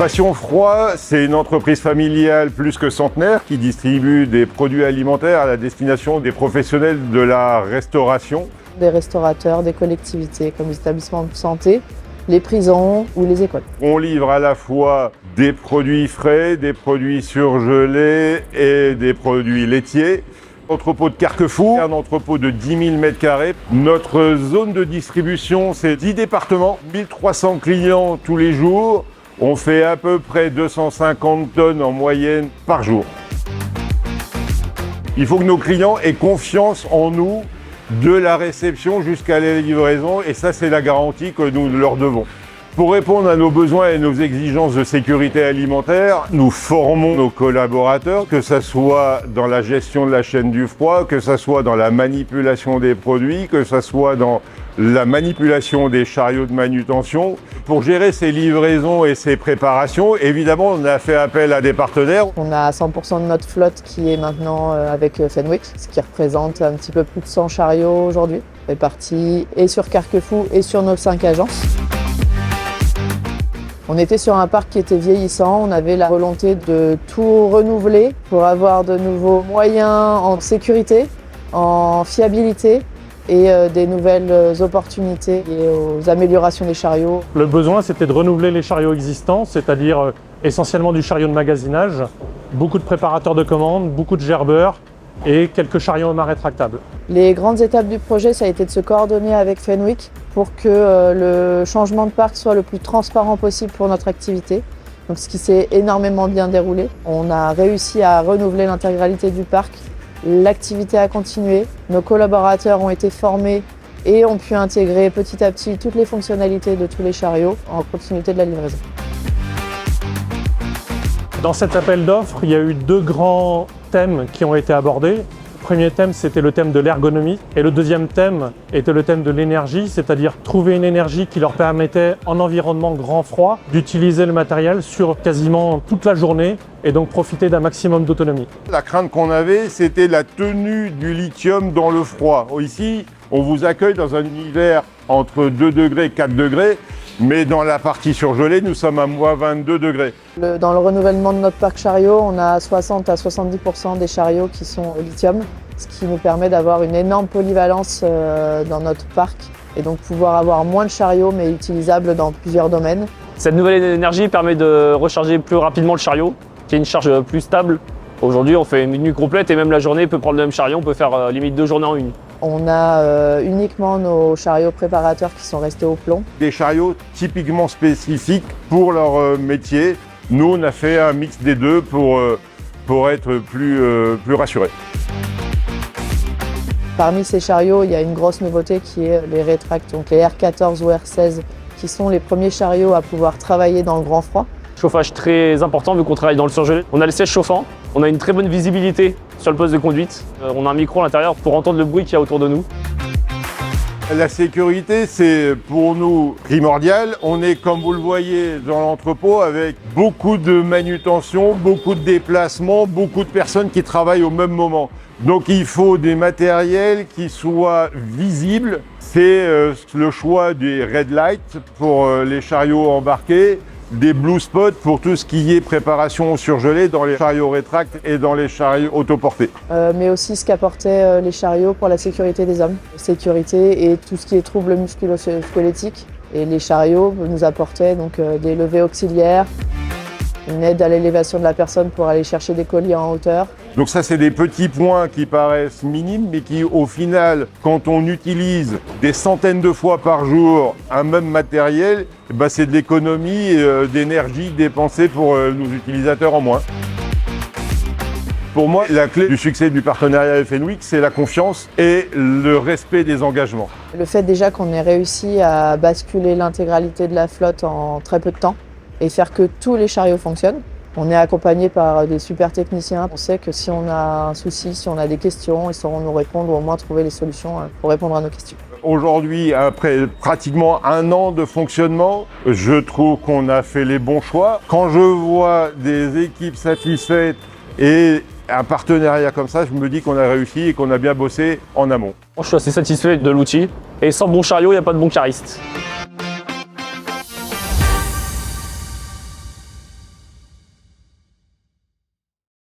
Passion Froid, c'est une entreprise familiale plus que centenaire qui distribue des produits alimentaires à la destination des professionnels de la restauration. Des restaurateurs, des collectivités comme les établissements de santé, les prisons ou les écoles. On livre à la fois des produits frais, des produits surgelés et des produits laitiers. Entrepôt de Carquefou, un entrepôt de 10 000 m². Notre zone de distribution, c'est 10 départements, 1300 clients tous les jours. On fait à peu près 250 tonnes en moyenne par jour. Il faut que nos clients aient confiance en nous, de la réception jusqu'à la livraison, et ça, c'est la garantie que nous leur devons. Pour répondre à nos besoins et nos exigences de sécurité alimentaire, nous formons nos collaborateurs, que ce soit dans la gestion de la chaîne du froid, que ce soit dans la manipulation des produits, que ce soit dans la manipulation des chariots de manutention. Pour gérer ces livraisons et ces préparations, évidemment, on a fait appel à des partenaires. On a 100% de notre flotte qui est maintenant avec Fenwick, ce qui représente un petit peu plus de 100 chariots aujourd'hui, répartis et sur Carquefou et sur nos 5 agences. On était sur un parc qui était vieillissant, on avait la volonté de tout renouveler pour avoir de nouveaux moyens en sécurité, en fiabilité et des nouvelles opportunités liées aux améliorations des chariots. Le besoin, c'était de renouveler les chariots existants, c'est-à-dire essentiellement du chariot de magasinage, beaucoup de préparateurs de commandes, beaucoup de gerbeurs et quelques chariots en main rétractables. Les grandes étapes du projet, ça a été de se coordonner avec Fenwick pour que le changement de parc soit le plus transparent possible pour notre activité. Donc, ce qui s'est énormément bien déroulé. On a réussi à renouveler l'intégralité du parc. L'activité a continué. Nos collaborateurs ont été formés et ont pu intégrer petit à petit toutes les fonctionnalités de tous les chariots en continuité de la livraison. Dans cet appel d'offres, il y a eu 2 grands thèmes qui ont été abordés. Le premier thème, c'était le thème de l'ergonomie et le deuxième thème était le thème de l'énergie, c'est-à-dire trouver une énergie qui leur permettait, en environnement grand froid, d'utiliser le matériel sur quasiment toute la journée et donc profiter d'un maximum d'autonomie. La crainte qu'on avait, c'était la tenue du lithium dans le froid. Ici, on vous accueille dans un univers entre 2 degrés et 4 degrés, mais dans la partie surgelée, nous sommes à moins 22 degrés. Dans le renouvellement de notre parc chariot, on a 60 à 70% des chariots qui sont au lithium, ce qui nous permet d'avoir une énorme polyvalence dans notre parc et donc pouvoir avoir moins de chariots mais utilisables dans plusieurs domaines. Cette nouvelle énergie permet de recharger plus rapidement le chariot, qui est une charge plus stable. Aujourd'hui, on fait une nuit complète et même la journée peut prendre le même chariot, on peut faire limite 2 journées en une. On a uniquement nos chariots préparateurs qui sont restés au plomb. Des chariots typiquement spécifiques pour leur métier. Nous, on a fait un mix des deux pour être plus rassurés. Parmi ces chariots, il y a une grosse nouveauté qui est les rétracts, donc les R14 ou R16, qui sont les premiers chariots à pouvoir travailler dans le grand froid. Chauffage très important vu qu'on travaille dans le surgelé. On a le siège chauffant, on a une très bonne visibilité sur le poste de conduite. On a un micro à l'intérieur pour entendre le bruit qu'il y a autour de nous. La sécurité, c'est pour nous primordial. On est, comme vous le voyez, dans l'entrepôt avec beaucoup de manutention, beaucoup de déplacements, beaucoup de personnes qui travaillent au même moment. Donc il faut des matériels qui soient visibles. C'est le choix des red lights pour les chariots embarqués, des blue spots pour tout ce qui est préparation surgelée dans les chariots rétracts et dans les chariots autoportés. Mais aussi ce qu'apportaient les chariots pour la sécurité des hommes. Sécurité et tout ce qui est troubles musculo-squelettiques. Et les chariots nous apportaient donc des levées auxiliaires, une aide à l'élévation de la personne pour aller chercher des colis en hauteur. Donc ça, c'est des petits points qui paraissent minimes, mais qui, au final, quand on utilise des centaines de fois par jour un même matériel, c'est de l'économie d'énergie dépensée pour nos utilisateurs en moins. Pour moi, la clé du succès du partenariat avec Fenwick, c'est la confiance et le respect des engagements. Le fait déjà qu'on ait réussi à basculer l'intégralité de la flotte en très peu de temps et faire que tous les chariots fonctionnent. On est accompagné par des super techniciens. On sait que si on a un souci, si on a des questions, ils sauront nous répondre ou au moins trouver les solutions pour répondre à nos questions. Aujourd'hui, après pratiquement 1 an de fonctionnement, je trouve qu'on a fait les bons choix. Quand je vois des équipes satisfaites et un partenariat comme ça, je me dis qu'on a réussi et qu'on a bien bossé en amont. Je suis assez satisfait de l'outil et sans bon chariot, il n'y a pas de bon cariste.